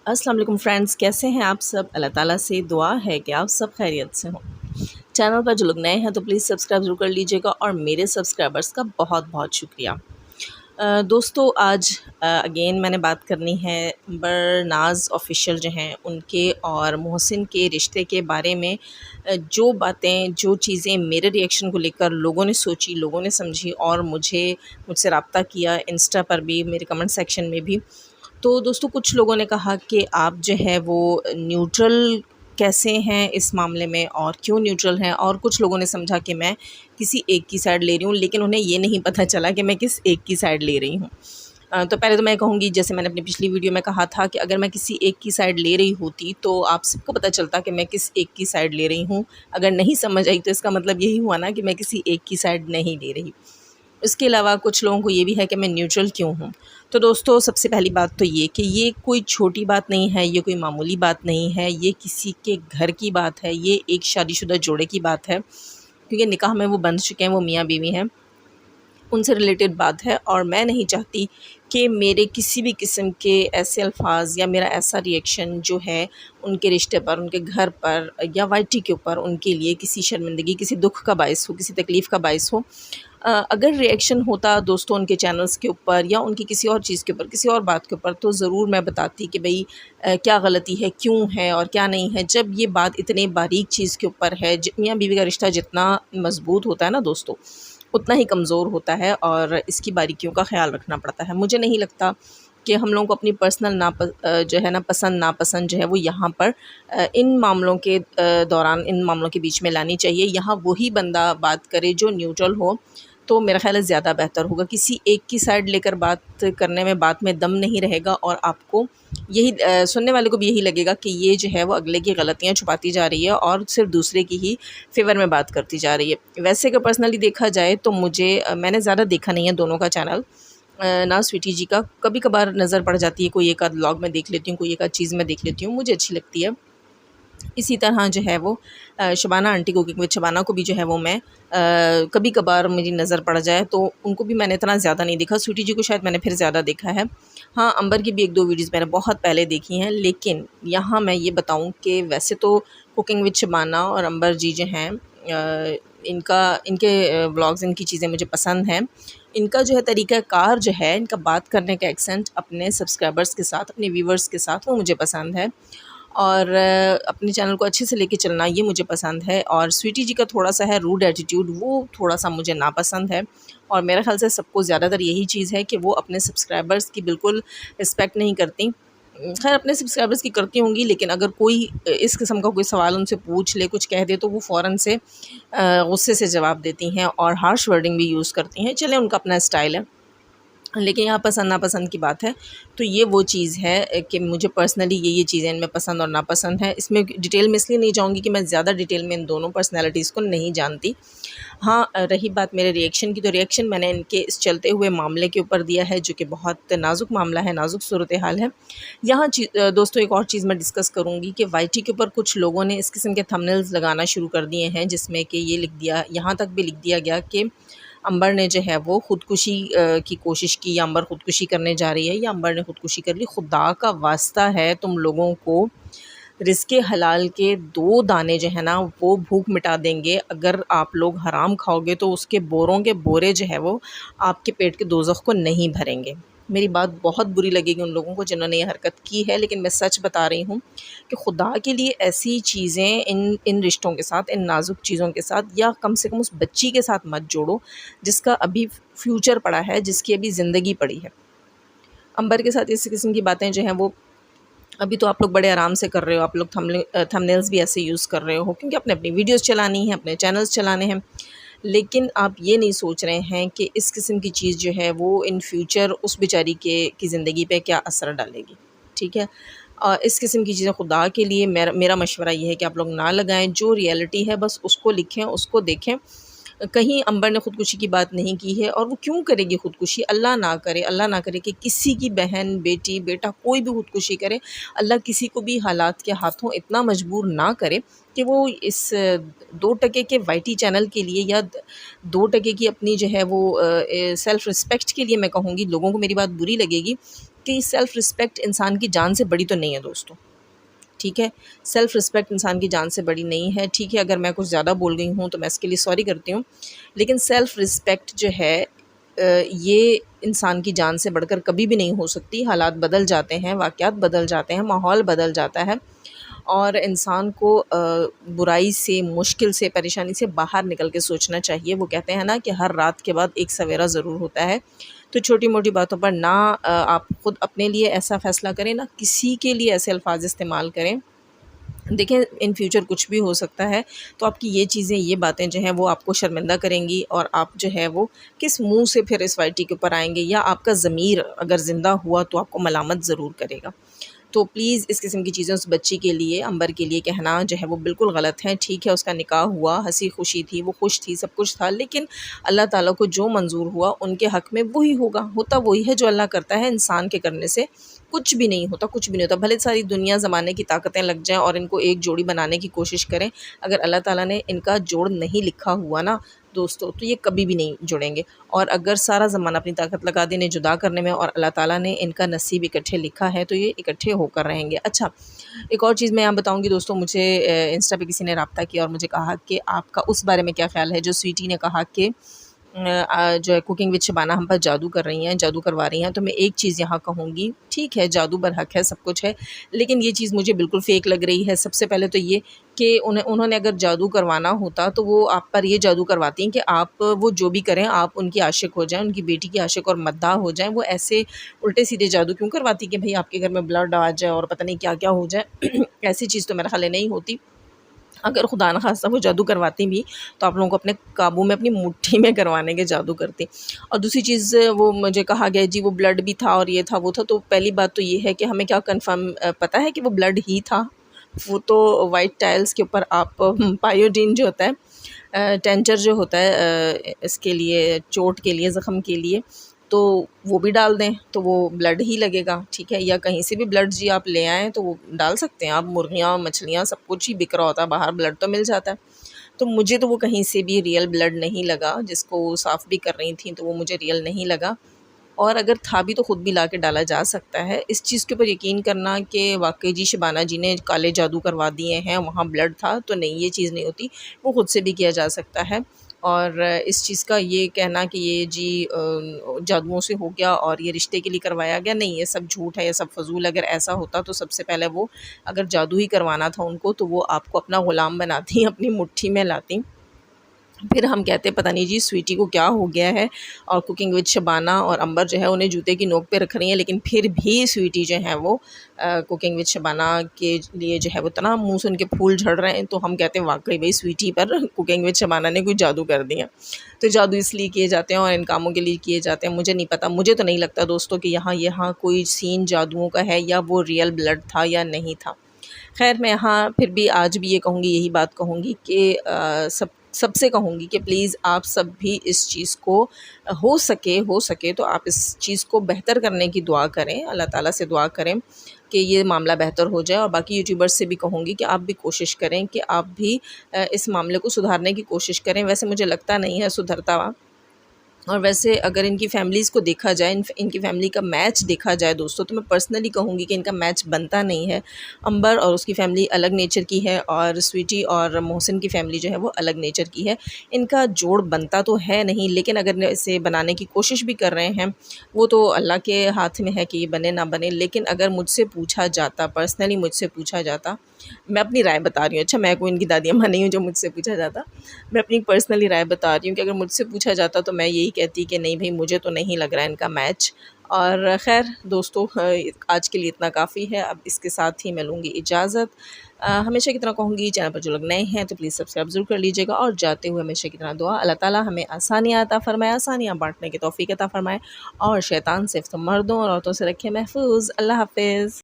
अस्सलाम वालेकुम फ्रेंड्स, कैसे हैं आप सब। अल्लाह ताला से दुआ है कि आप सब खैरियत से हों। चैनल पर जो लोग नए हैं तो प्लीज़ सब्सक्राइब ज़रूर कर लीजिएगा और मेरे सब्सक्राइबर्स का बहुत बहुत शुक्रिया। दोस्तों आज अगेन मैंने बात करनी है बरनाज़ ऑफिशियल जो हैं उनके और मोहसिन के रिश्ते के बारे में। जो बातें जो चीज़ें मेरे रिएक्शन को लेकर लोगों ने सोची, लोगों ने समझी और मुझसे रब्ता किया इंस्टा पर भी, मेरे कमेंट सेक्शन में भी। तो दोस्तों कुछ लोगों ने कहा कि आप जो है वो न्यूट्रल कैसे हैं इस मामले में और क्यों न्यूट्रल हैं, और कुछ लोगों ने समझा कि मैं किसी एक की साइड ले रही हूँ, लेकिन उन्हें ये नहीं पता चला कि मैं किस एक की साइड ले रही हूँ। तो पहले तो मैं कहूँगी, जैसे मैंने अपनी पिछली वीडियो में कहा था, कि अगर मैं किसी एक की साइड ले रही होती तो आप सबको पता चलता कि मैं किस एक की साइड ले रही हूँ। अगर नहीं समझ आई तो इसका मतलब यही हुआ ना कि मैं किसी एक की साइड नहीं ले रही। इसके अलावा कुछ लोगों को ये भी है कि मैं न्यूट्रल क्यों हूँ। तो दोस्तों सबसे पहली बात तो ये कि ये कोई छोटी बात नहीं है, ये कोई मामूली बात नहीं है, ये किसी के घर की बात है, ये एक शादीशुदा जोड़े की बात है, क्योंकि निकाह में वो बंध चुके हैं, वो मियाँ बीवी हैं, उनसे रिलेटेड बात है। और मैं नहीं चाहती कि मेरे किसी भी किस्म के ऐसे अल्फाज या मेरा ऐसा रिएक्शन जो है उनके रिश्ते पर, उनके घर पर या वाइटी के ऊपर उनके लिए किसी शर्मिंदगी, किसी दुख का बायस हो, किसी तकलीफ़ का बायस हो। अगर रिएक्शन होता दोस्तों उनके चैनल्स के ऊपर या उनकी किसी और चीज़ के ऊपर, किसी और बात के ऊपर, तो ज़रूर मैं बताती कि भई क्या गलती है, क्यों है और क्या नहीं है। जब ये बात इतने बारीक चीज़ के ऊपर है, मियाँ बीवी का रिश्ता जितना मज़बूत होता है ना दोस्तों, उतना ही कमज़ोर होता है और इसकी बारीकियों का ख़्याल रखना पड़ता है। मुझे नहीं लगता कि हम लोगों को अपनी पर्सनल जो है ना पसंद नापसंद जो है वो यहाँ पर इन मामलों के दौरान, इन मामलों के बीच में लानी चाहिए। यहाँ वही बंदा बात करे जो न्यूट्रल हो, तो मेरा ख़्याल है ज़्यादा बेहतर होगा। किसी एक की साइड लेकर बात करने में बात में दम नहीं रहेगा और आपको यही सुनने वाले को भी यही लगेगा कि ये जो है वो अगले की गलतियाँ छुपाती जा रही है और सिर्फ दूसरे की ही फ़ेवर में बात करती जा रही है। वैसे अगर पर्सनली देखा जाए तो मुझे मैंने ज़्यादा देखा नहीं है दोनों का चैनल। ना स्वीटी जी का कभी कभार नज़र पड़ जाती है, कोई एक आध व्लॉग में देख लेती हूँ, कोई एक आध चीज़ मैं देख लेती हूँ, मुझे अच्छी लगती है। इसी तरह जो है वो Shabana aunty cooking with Shabana को भी जो है वो मैं कभी कभार मुझे नज़र पड़ जाए तो उनको भी मैंने इतना ज़्यादा नहीं देखा। स्वीटी जी को शायद मैंने फिर ज़्यादा देखा है। हाँ, अंबर की भी एक दो वीडियोज़ मैंने बहुत पहले देखी हैं, लेकिन यहाँ मैं ये बताऊँ कि वैसे तो कुकिंग विद शबाना और अंबर जी जो हैं इनके व्लॉग्स, इनकी चीज़ें मुझे पसंद हैं। इनका जो है तरीक़ा कार जो है, इनका बात करने का एक्सेंट अपने सब्सक्राइबर्स के साथ, अपने व्यूवर्स के साथ, वो मुझे पसंद है और अपने चैनल को अच्छे से लेके चलना ये मुझे पसंद है। और स्वीटी जी का थोड़ा-सा है रूड एटीट्यूड, वो थोड़ा-सा मुझे नापसंद है और मेरे ख़्याल से सबको ज़्यादातर यही चीज़ है कि वो अपने सब्सक्राइबर्स की बिल्कुल रिस्पेक्ट नहीं करती। ख़ैर अपने सब्सक्राइबर्स की करती होंगी, लेकिन अगर कोई इस किस्म का कोई सवाल उनसे पूछ ले, कुछ कह दे, तो वो फ़ौरन से गुस्से से जवाब देती हैं और हार्श वर्डिंग भी यूज़ करती हैं। चलें, उनका अपना स्टाइल है। लेकिन यहाँ पसंद नापसंद की बात है, तो ये वो चीज़ है कि मुझे पर्सनली ये चीज़ें इनमें पसंद और नापसंद है। इसमें डिटेल में इसलिए नहीं जाऊँगी कि मैं ज़्यादा डिटेल में इन दोनों पर्सनैलिटीज़ को नहीं जानती। हाँ, रही बात मेरे रिएक्शन की, तो रिएक्शन मैंने इनके इस चलते हुए मामले के ऊपर दिया है, जो कि बहुत नाज़ुक मामला है, नाज़ुक सूरत-ए-हाल है। यहाँ दोस्तों एक और चीज़ मैं डिस्कस करूँगी कि वाईटी के ऊपर कुछ लोगों ने इस किस्म के थंबनेल्स लगाना शुरू कर दिए हैं, जिसमें कि ये लिख दिया, यहाँ तक भी लिख दिया गया कि अंबर ने जो है वो ख़ुदकुशी की कोशिश की, या अंबर ख़ुदकुशी करने जा रही है, या अंबर ने ख़ुदकुशी कर ली। खुदा का वास्ता है, तुम लोगों को रिज़्क़े हलाल के 2 दाने जो है ना वो भूख मिटा देंगे। अगर आप लोग हराम खाओगे तो उसके बोरों के बोरे जो है वो आपके पेट के दोज़ख को नहीं भरेंगे। मेरी बात बहुत बुरी लगेगी उन लोगों को जिन्होंने ये हरकत की है, लेकिन मैं सच बता रही हूँ कि खुदा के लिए ऐसी चीज़ें इन रिश्तों के साथ, इन नाज़ुक चीज़ों के साथ, या कम से कम उस बच्ची के साथ मत जोड़ो जिसका अभी फ्यूचर पड़ा है, जिसकी अभी ज़िंदगी पड़ी है। अंबर के साथ इस किस्म की बातें जो हैं वो अभी तो आप लोग बड़े आराम से कर रहे हो, आप लोग थंबनेल्स भी ऐसे यूज़ कर रहे हो क्योंकि अपने अपनी वीडियोज़ चलानी है, अपने चैनल्स चलाने हैं। लेकिन आप ये नहीं सोच रहे हैं कि इस किस्म की चीज़ जो है वो इन फ्यूचर उस बेचारी की ज़िंदगी पे क्या असर डालेगी, ठीक है? इस किस्म की चीज़ें खुदा के लिए मेरा मशवरा ये है कि आप लोग ना लगाएँ। जो रियलिटी है बस उसको लिखें, उसको देखें। कहीं अंबर ने ख़ुदकुशी की बात नहीं की है, और वो क्यों करेगी ख़ुदकुशी? अल्लाह ना करे कि किसी की बहन, बेटी, बेटा कोई भी ख़ुदकुशी करे। अल्लाह किसी को भी हालात के हाथों इतना मजबूर ना करे कि वो इस 2 टके के वाईटी चैनल के लिए या 2 टके की अपनी जो है वो सेल्फ़ रिस्पेक्ट के लिए, मैं कहूँगी, लोगों को मेरी बात बुरी लगेगी कि सेल्फ़ रिस्पेक्ट इंसान की जान से बड़ी तो नहीं है दोस्तों, ठीक है। सेल्फ़ रिस्पेक्ट इंसान की जान से बड़ी नहीं है, ठीक है। अगर मैं कुछ ज़्यादा बोल गई हूँ तो मैं इसके लिए सॉरी करती हूँ, लेकिन सेल्फ़ रिस्पेक्ट जो है ये इंसान की जान से बढ़कर कभी भी नहीं हो सकती। हालात बदल जाते हैं, वाक़यात बदल जाते हैं, माहौल बदल जाता है और इंसान को बुराई से, मुश्किल से, परेशानी से बाहर निकल के सोचना चाहिए। वो कहते हैं ना कि हर रात के बाद एक सवेरा ज़रूर होता है। तो छोटी-मोटी बातों पर ना आप खुद अपने लिए ऐसा फ़ैसला करें, ना किसी के लिए ऐसे अल्फ़ाज़ इस्तेमाल करें। देखिए, इन फ्यूचर कुछ भी हो सकता है, तो आपकी ये चीज़ें, ये बातें जो हैं वो आपको शर्मिंदा करेंगी और आप जो है वो किस मुँह से फिर इस वाईटी के ऊपर आएँगे, या आपका ज़मीर अगर ज़िंदा हुआ तो आपको मलामत ज़रूर करेगा। तो प्लीज़ इस किस्म की चीज़ें उस बच्ची के लिए, अंबर के लिए कहना जो है वो बिल्कुल गलत है। ठीक है, उसका निकाह हुआ, हँसी-खुशी थी, वो खुश थी, सब कुछ था, लेकिन अल्लाह ताला को जो मंज़ूर हुआ उनके हक़ में वही होगा। होता वही है जो अल्लाह करता है, इंसान के करने से कुछ भी नहीं होता, कुछ भी नहीं होता। भले सारी दुनिया ज़माने की ताकतें लग जाएँ और इनको एक जोड़ी बनाने की कोशिश करें, अगर अल्लाह ताला ने इनका जोड़ नहीं लिखा हुआ ना दोस्तों, तो ये कभी भी नहीं जुड़ेंगे। और अगर सारा ज़माना अपनी ताकत लगा दे इन्हें जुदा करने में और अल्लाह ताला ने इनका नसीब इकट्ठे लिखा है, तो ये इकट्ठे होकर रहेंगे। अच्छा, एक और चीज़ मैं यहाँ बताऊँगी दोस्तों, मुझे इंस्टा पे किसी ने राब्ता किया और मुझे कहा कि आपका उस बारे में क्या ख़्याल है, जो स्वीटी ने कहा कि जो है कुकिंग विद शबाना हम पर जादू कर रही हैं, जादू करवा रही हैं। तो मैं एक चीज़ यहाँ कहूँगी, ठीक है, जादू बरहक है, सब कुछ है, लेकिन ये चीज़ मुझे बिल्कुल फ़ेक लग रही है। सबसे पहले तो ये कि उन्होंने अगर जादू करवाना होता तो वो आप पर ये जादू करवाती हैं कि आप वो जो भी करें, आप उनकी आशिक हो जाएँ, उनकी बेटी की आशिक और मद्दाह हो जाएँ। वो ऐसे उल्टे-सीधे जादू क्यों करवाती कि भई आपके घर में ब्लड आ जाए और पता नहीं क्या-क्या हो जाए। ऐसी चीज़ तो मेरे ख़्याल है नहीं होती। अगर खुदा न ख़ास्ता वो जादू करवाती भी, तो आप लोगों को अपने काबू में, अपनी मुट्ठी में करवाने के जादू करती। और दूसरी चीज़, वो मुझे कहा गया जी वो ब्लड भी था और ये था, वो था। तो पहली बात तो ये है कि हमें क्या कन्फ़र्म पता है कि वो ब्लड ही था? वो तो वाइट टाइल्स के ऊपर आप पायोडीन जो होता है, टेंचर जो होता है इसके लिए, चोट के लिए, ज़ख़म के लिए, तो वो भी डाल दें तो वो ब्लड ही लगेगा, ठीक है। या कहीं से भी ब्लड जी आप ले आएँ तो वो डाल सकते हैं आप। मुर्गियाँ, मछलियाँ, सब कुछ ही बिक रहा होता है बाहर, ब्लड तो मिल जाता है। तो मुझे तो वो कहीं से भी रियल ब्लड नहीं लगा, जिसको वो साफ़ भी कर रही थी तो वो मुझे रियल नहीं लगा। और अगर था भी तो ख़ुद भी ला के डाला जा सकता है। इस चीज़ के ऊपर यकीन करना कि वाक़ई जी शबाना जी ने काले जादू करवा दिए हैं, वहाँ ब्लड था, तो नहीं, ये चीज़ नहीं होती। वो ख़ुद से भी किया जा सकता है। और इस चीज़ का ये कहना कि ये जी जादुओं से हो गया और ये रिश्ते के लिए करवाया गया, नहीं, ये सब झूठ है, ये सब फ़ज़ूल। अगर ऐसा होता तो सबसे पहले वो, अगर जादू ही करवाना था उनको, तो वो आपको अपना ग़ुलाम बनाती, अपनी मुट्ठी में लाती। फिर हम कहते पता नहीं जी स्वीटी को क्या हो गया है, और कुकिंग विद शबाना और अंबर जो है उन्हें जूते की नोक पे रख रही हैं, लेकिन फिर भी स्वीटी जो है वो कुकिंग विद शबाना के लिए जो है वो इतना मुँह से उनके फूल झड़ रहे हैं। तो हम कहते हैं वाक़ई भई स्वीटी पर कुकिंग विद शबाना ने कोई जादू कर दिया। तो जादू इसलिए किए जाते हैं और इन कामों के लिए किए जाते हैं। मुझे नहीं पता, मुझे तो नहीं लगता दोस्तों कि यहाँ कोई सीन जादुओं का है, या वो रियल ब्लड था या नहीं था। ख़ैर, मैं यहाँ फिर भी आज भी ये कहूँगी, यही बात कहूँगी कि सबसे कहूँगी कि प्लीज़ आप सब भी इस चीज़ को हो सके तो आप इस चीज़ को बेहतर करने की दुआ करें, अल्लाह ताला से दुआ करें कि ये मामला बेहतर हो जाए। और बाकी यूट्यूबर्स से भी कहूँगी कि आप भी कोशिश करें कि आप भी इस मामले को सुधारने की कोशिश करें। वैसे मुझे लगता नहीं है सुधरता हुआ। और वैसे अगर इनकी फ़ैमिलीज़ को देखा जाए, इनकी फ़ैमिली का मैच देखा जाए दोस्तों, तो मैं पर्सनली कहूँगी कि इनका मैच बनता नहीं है। अंबर और उसकी फ़ैमिली अलग नेचर की है और स्वीटी और मोहसिन की फ़ैमिली जो है वो अलग नेचर की है। इनका जोड़ बनता तो है नहीं, लेकिन अगर इसे बनाने की कोशिश भी कर रहे हैं, वो तो अल्लाह के हाथ में है कि ये बने ना बने। लेकिन अगर मुझसे पूछा जाता, पर्सनली मुझसे पूछा जाता, मैं अपनी राय बता रही हूँ, अच्छा मैं कोई इनकी दादी अम्मा नहीं हूँ जो मुझसे पूछा जाता, मैं अपनी पर्सनली राय बता रही हूँ कि अगर मुझसे पूछा जाता तो मैं यही कहती कि नहीं भाई, मुझे तो नहीं लग रहा है इनका मैच। और ख़ैर दोस्तों, आज के लिए इतना काफ़ी है। अब इसके साथ ही मैं लूँगी इजाज़त। हमेशा की तरह कहूँगी, चैनल पर जो लोग नए हैं तो प्लीज़ सब्सक्राइब ज़रूर कर लीजिएगा, और जाते हुए हमेशा की तरह दुआ, अल्लाह ताला हमें आसानियाँ अता फ़रमाए, आसानियाँ बाँटने की तौफ़ीक अता फ़रमाए, और शैतान से मर्दों और औरतों से रखे महफूज़। अल्लाह हाफ़िज़।